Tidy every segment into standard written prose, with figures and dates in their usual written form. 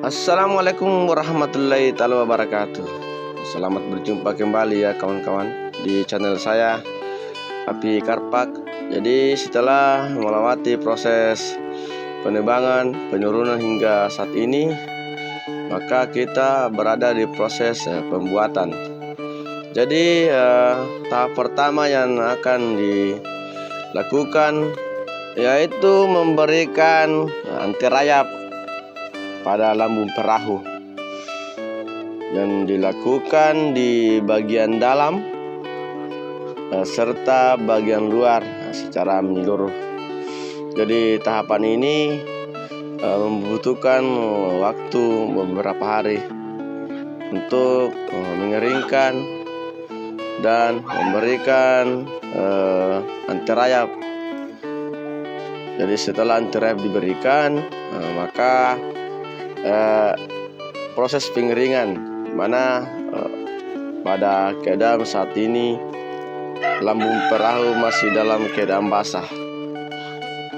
Assalamualaikum warahmatullahi taala wabarakatuh. Selamat berjumpa kembali ya kawan-kawan di channel saya, Api Karpak. Jadi setelah melewati proses penebangan, penurunan hingga saat ini, maka kita berada di proses pembuatan. Jadi tahap pertama yang akan dilakukan yaitu memberikan anti rayap pada lambung perahu yang dilakukan di bagian dalam serta bagian luar secara menyeluruh. Jadi tahapan ini membutuhkan waktu beberapa hari untuk mengeringkan dan memberikan anti rayap. Jadi setelah anti rayap diberikan, maka proses pengeringan, mana pada keadaan saat ini lambung perahu masih dalam keadaan basah.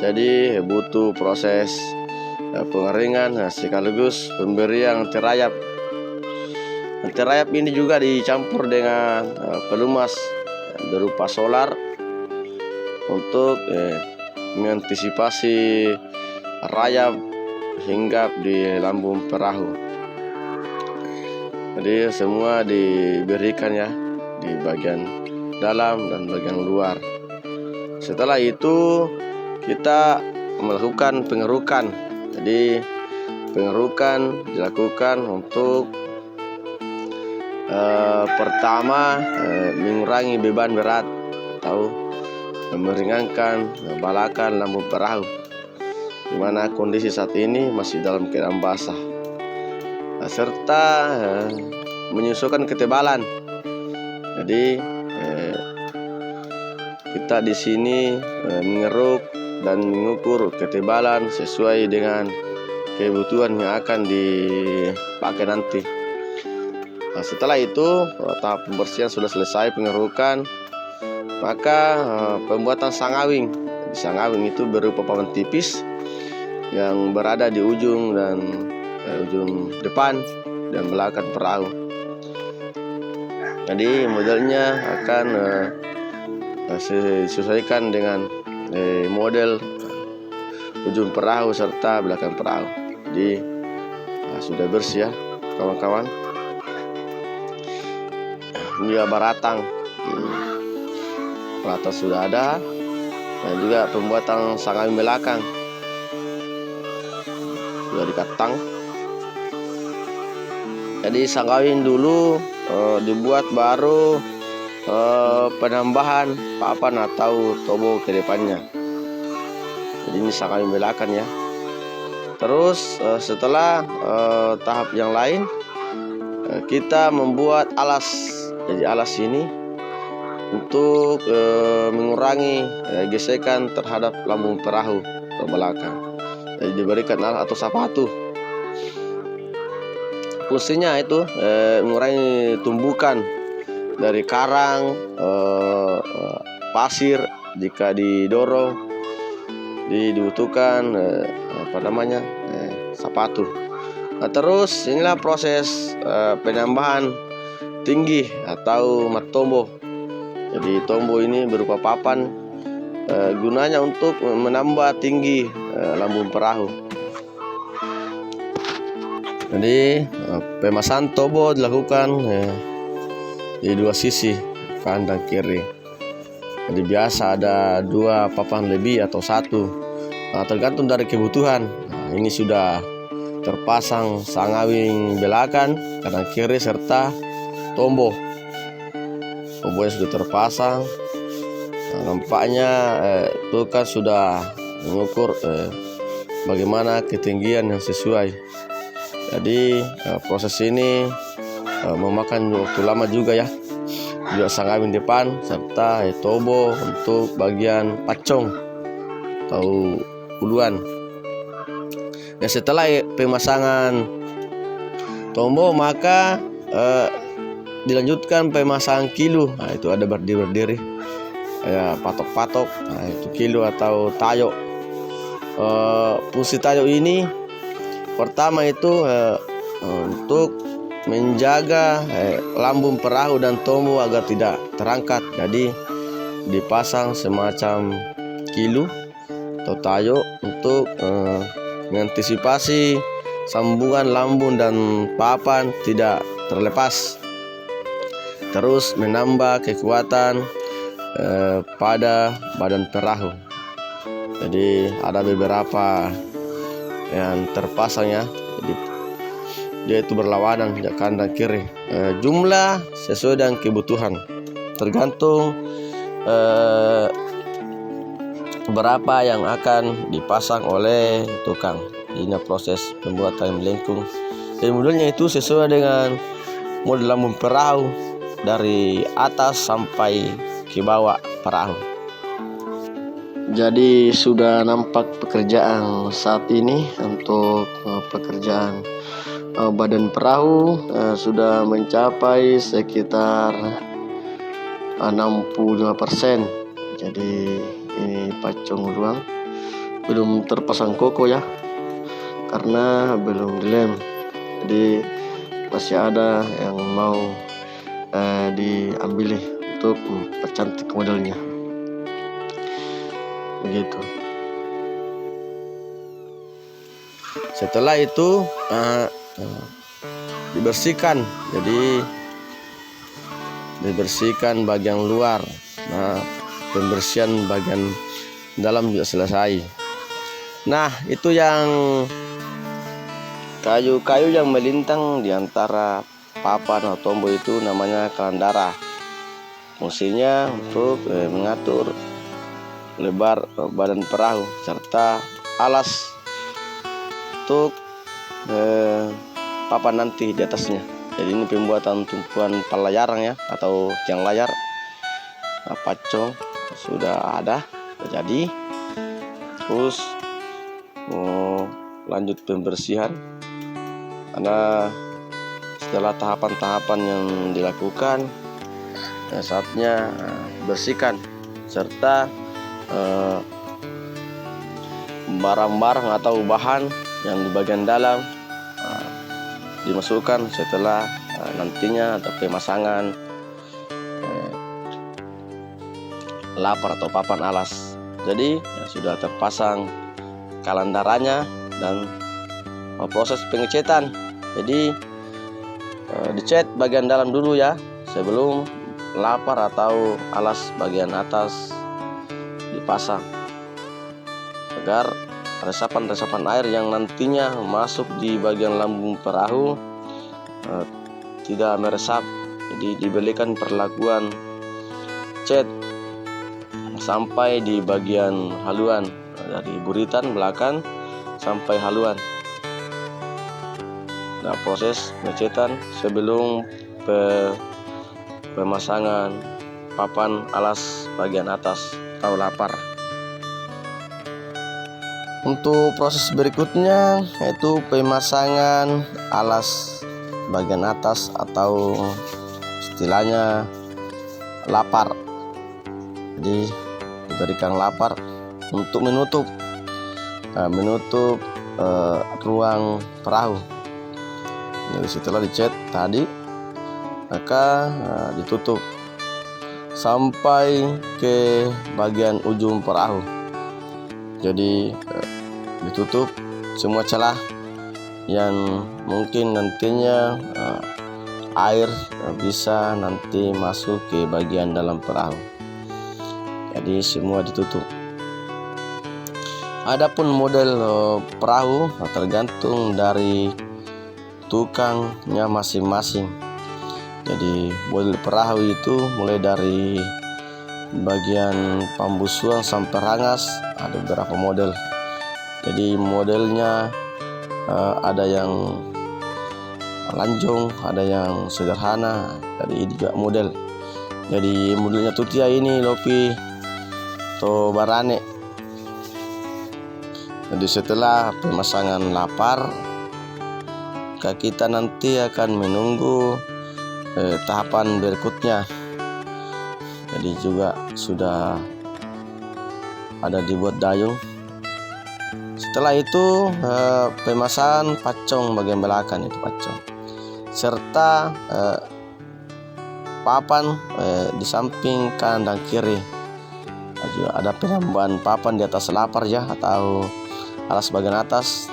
Jadi butuh proses pengeringan sekaligus pemberian anti rayap. Anti rayap ini juga dicampur dengan pelumas berupa solar untuk mengantisipasi rayap hinggap di lambung perahu. Jadi semua diberikan ya di bagian dalam dan bagian luar. Setelah itu kita melakukan pengerukan. Jadi pengerukan dilakukan untuk pertama mengurangi beban berat atau meringankan balakan lambung perahu, di mana kondisi saat ini masih dalam keadaan basah, serta menyesuaikan ketebalan. Jadi kita di sini mengeruk dan mengukur ketebalan sesuai dengan kebutuhan yang akan dipakai nanti. Setelah itu tahap pembersihan sudah selesai, pengerukan, maka pembuatan sangawing. Sangawing itu berupa papan tipis yang berada di ujung ujung depan dan belakang perahu. Jadi modelnya akan disesuaikan dengan model ujung perahu serta belakang perahu. Jadi sudah bersih ya kawan-kawan. Ini baratang, baratang sudah ada, dan juga pembuatan sangawing belakang sudah dikatang. Jadi sangawing dulu dibuat, baru penambahan papan atau tobo ke depannya. Jadi ini sangawing belakang ya. Terus setelah tahap yang lain, kita membuat alas. Jadi alas ini untuk mengurangi gesekan terhadap lambung perahu ke belakang. Jadi diberikan alas atau sapatu. Fungsinya itu mengurangi tumbukan dari karang, pasir jika didorong, dibutuhkan sapatu. Nah, terus inilah proses penambahan tinggi atau matombo. Jadi tombo ini berupa papan, gunanya untuk menambah tinggi lambung perahu. Jadi pemasangan tobo dilakukan di dua sisi, kanan dan kiri. Jadi biasa ada dua papan lebih atau satu, tergantung dari kebutuhan. Nah, ini sudah terpasang sangawing belakang, kanan kiri serta tombo. Tombonya sudah terpasang. Nah, nampaknya itu kan sudah mengukur bagaimana ketinggian yang sesuai. Jadi proses ini memakan waktu lama juga ya. Juga sangawing depan serta tobo untuk bagian pacong atau uluan. Dan setelah pemasangan tombo, maka dilanjutkan pemasangan kilo. Nah, itu ada berdiri ya, patok-patok. Nah, itu kilo atau tayo. Fungsi tayo ini pertama itu untuk menjaga lambung perahu dan tombol agar tidak terangkat. Jadi dipasang semacam kilu atau tayo untuk mengantisipasi sambungan lambung dan papan tidak terlepas. Terus menambah kekuatan pada badan perahu. Jadi ada beberapa yang terpasang ya. Jadi dia itu berlawanan kanan dan kiri. Jumlah sesuai dengan kebutuhan. Tergantung berapa yang akan dipasang oleh tukang. Ini proses pembuatan melengkung. Dan modelnya itu sesuai dengan model lambung perahu dari atas sampai ke bawah perahu. Jadi sudah nampak pekerjaan saat ini untuk pekerjaan badan perahu sudah mencapai sekitar 65%. Jadi ini pacung ruang belum terpasang koko ya, karena belum dilem. Jadi masih ada yang mau diambil untuk percantik modelnya. Begitu. Setelah itu dibersihkan. Jadi dibersihkan bagian luar. Nah, pembersihan bagian dalam juga selesai. Nah, itu yang kayu-kayu yang melintang di antara papan atau tombol itu namanya kalandara. Fungsinya untuk mengatur lebar badan perahu serta alas untuk papan nanti di atasnya. Jadi ini pembuatan tumpuan palayaran ya, atau tiang layar. Pacong sudah ada, jadi terus lanjut pembersihan. Karena setelah tahapan-tahapan yang dilakukan, saatnya bersihkan serta barang-barang atau bahan yang di bagian dalam dimasukkan setelah nantinya ada pemasangan lapar atau papan alas. Jadi sudah terpasang kalandaranya dan proses pengecetan. Jadi dicat bagian dalam dulu ya, sebelum lapar atau alas bagian atas dipasang, agar resapan-resapan air yang nantinya masuk di bagian lambung perahu tidak meresap. Jadi diberikan perlakuan cat sampai di bagian haluan, dari buritan belakang sampai haluan. Nah, proses pengecetan sebelum pemasangan papan alas bagian atas atau lapar. Untuk proses berikutnya yaitu pemasangan alas bagian atas atau istilahnya lapar. Jadi diberikan lapar untuk menutup ruang perahu. Jadi setelah dicat tadi, maka ditutup sampai ke bagian ujung perahu. Jadi ditutup semua celah yang mungkin nantinya air bisa nanti masuk ke bagian dalam perahu. Jadi semua ditutup. Adapun model perahu tergantung dari tukangnya masing-masing. Jadi model perahu itu mulai dari bagian pembusuan sampai rangas, ada beberapa model. Jadi modelnya ada yang lanjong, ada yang sederhana. Jadi ini juga model. Jadi modelnya tutia ini Lopi atau Barane. Jadi setelah pemasangan lapar, kita nanti akan menunggu tahapan berikutnya. Jadi juga sudah ada dibuat dayung Setelah itu pemasangan pacong bagian belakang itu pacong, serta papan di samping kanan dan kiri. Juga ada penambahan papan di atas lapar ya, atau alas bagian atas.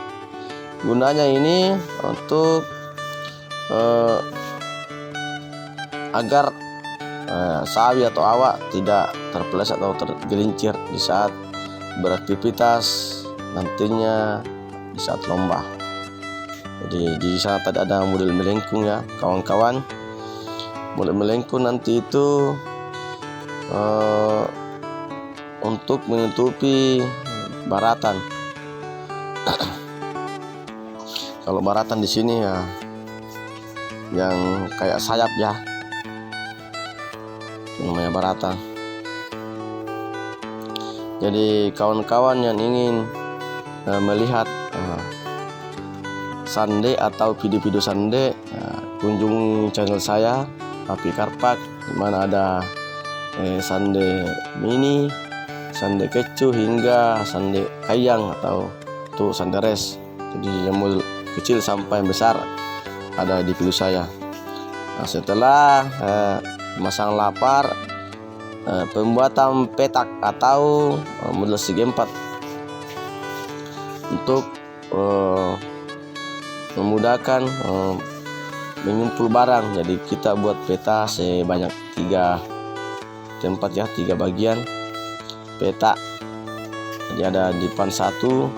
Gunanya ini untuk agar sawi atau awak tidak terpeleset atau tergelincir di saat beraktivitas nantinya di saat lomba. Jadi di sana tadi ada model melengkung ya kawan-kawan. Model melengkung nanti itu untuk menutupi baratan. Kalau baratan di sini ya yang kayak sayap ya, namanya baratan. Jadi kawan-kawan yang ingin melihat sande atau video-video sande, kunjungi channel saya Api Karpak, di mana ada sande mini, sande kecu hingga sande kayang atau tuh sande res. Jadi yang model kecil sampai yang besar ada di video saya. Nah, setelah memasang lapar, pembuatan petak atau model segi 4 untuk memudahkan mengumpul barang. Jadi kita buat peta sebanyak 3 tempat ya, 3 bagian peta. Jadi ada di depan 1,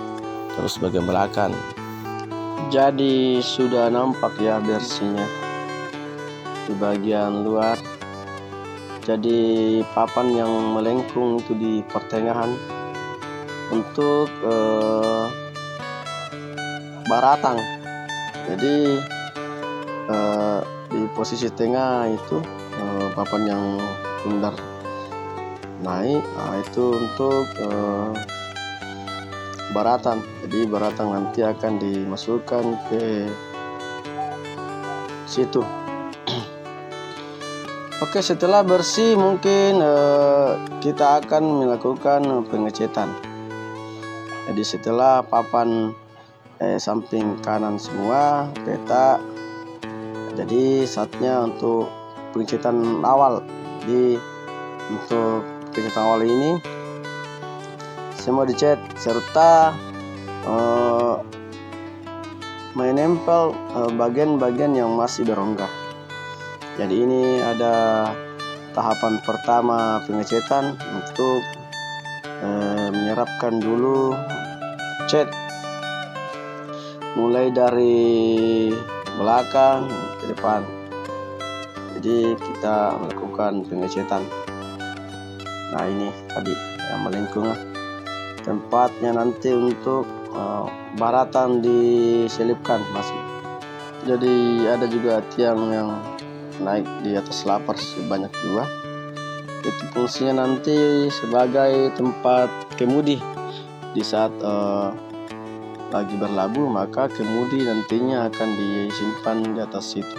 terus bagian belakang. Jadi sudah nampak ya bersihnya di bagian luar. Jadi papan yang melengkung itu di pertengahan untuk baratang. Jadi di posisi tengah itu papan yang bundar naik, itu untuk baratan. Jadi baratan nanti akan dimasukkan ke situ. Oke, setelah bersih mungkin kita akan melakukan pengecetan. Jadi setelah papan samping kanan semua peta, jadi saatnya untuk pengecetan awal. Jadi untuk pengecetan awal ini semua dicat serta menempel bagian-bagian yang masih berongga. Jadi ini ada tahapan pertama pengecetan untuk menyerapkan dulu cat mulai dari belakang ke depan. Jadi kita melakukan pengecetan. Nah, ini tadi yang melengkung tempatnya nanti untuk baratan diselipkan masih. Jadi ada juga tiang yang naik di atas lapar sebanyak 2. Itu fungsinya nanti sebagai tempat kemudi di saat lagi berlabuh, maka kemudi nantinya akan disimpan di atas situ.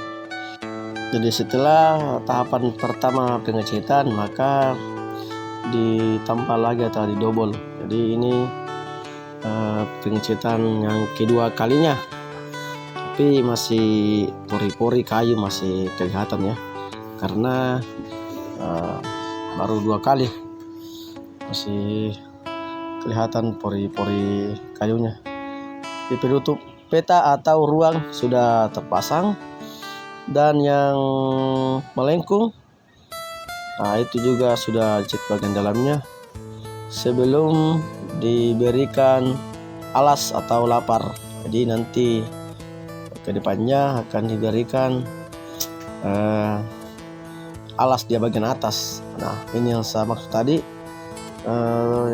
Jadi setelah tahapan pertama pengecetan, maka ditambah lagi atau didobol. Jadi ini pengecetan yang kedua kalinya, tapi masih pori-pori kayu masih kelihatan ya, karena baru 2 kali masih kelihatan pori-pori kayunya. Di penutup peta atau ruang sudah terpasang, dan yang melengkung, nah itu juga sudah cek bagian dalamnya sebelum diberikan alas atau lapar. Jadi nanti ke depannya akan diberikan alas di bagian atas. Nah, ini yang saya maksud tadi,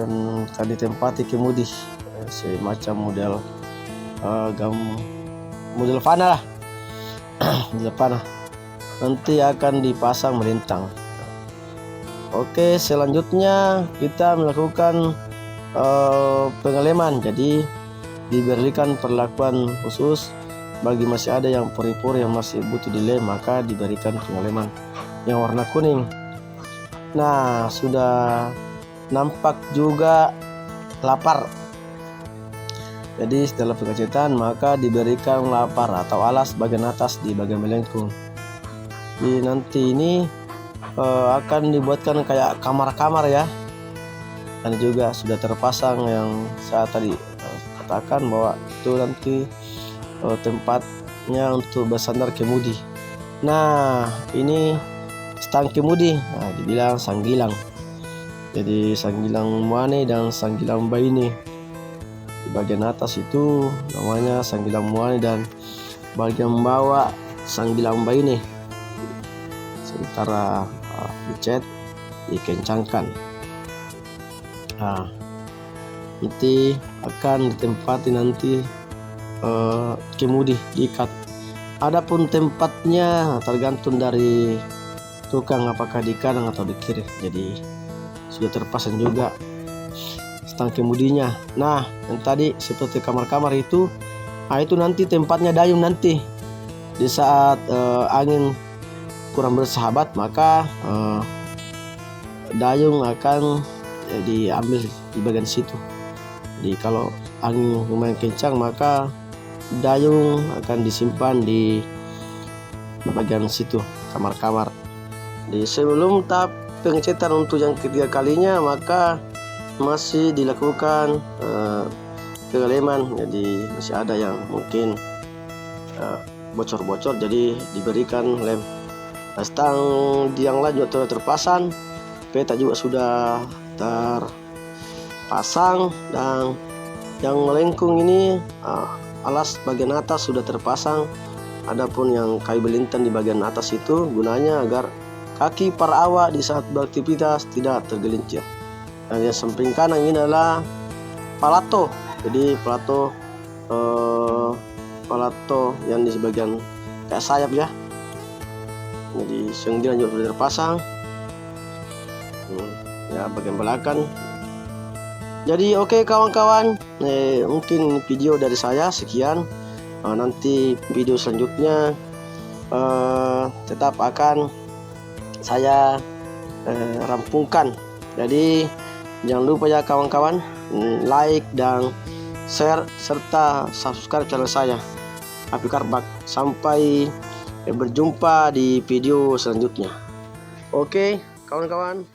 yang akan ditempati kemudi, semacam model model fana lah. Model fana nanti akan dipasang melintang. Oke, selanjutnya kita melakukan pengeleman. Jadi diberikan perlakuan khusus bagi masih ada yang pori-pori yang masih butuh dilem, maka diberikan pengeleman yang warna kuning. Nah, sudah nampak juga lapar. Jadi setelah pengecetan maka diberikan lapar atau alas bagian atas di bagian melengkung. Jadi nanti ini akan dibuatkan kayak kamar-kamar ya. Dan juga sudah terpasang yang saya tadi katakan bahwa itu nanti tempatnya untuk bersandar kemudi. Nah, ini stang kemudi, nah, dibilang sanggilang. Jadi sanggilang muane dan sanggilang baine. Di bagian atas itu namanya sanggilang muane dan bagian bawah sanggilang baine. Sementara dicat, dikencangkan. Nah, nanti akan ditempati nanti kemudi diikat. Adapun tempatnya tergantung dari tukang apakah di kanan atau di kiri. Jadi sudah terpasang juga stang kemudinya. Nah, yang tadi seperti kamar-kamar itu, nah itu nanti tempatnya dayung nanti. Di saat angin kurang bersahabat maka dayung akan diambil di bagian situ. Jadi kalau angin lumayan kencang maka dayung akan disimpan di bagian situ kamar-kamar. Di sebelum tahap pengecetan untuk yang ketiga kalinya maka masih dilakukan pengeleman. Jadi masih ada yang mungkin bocor-bocor, jadi diberikan lem. Stang yang lain juga terpasang, peta juga sudah terpasang, dan yang melengkung ini alas bagian atas sudah terpasang. Adapun yang kayu belintan di bagian atas itu gunanya agar kaki para awak di saat beraktivitas tidak tergelincir. Dan yang samping kanan ini adalah palato. Jadi palato yang di bagian kayak sayap ya. Jadi senggilan juga sudah terpasang. Ya, bagian belakang. Jadi oke kawan-kawan, mungkin video dari saya sekian. Nanti video selanjutnya tetap akan saya rampungkan. Jadi jangan lupa ya kawan-kawan, like dan share serta subscribe channel saya Api Karbak. Sampai berjumpa di video selanjutnya. Oke kawan-kawan.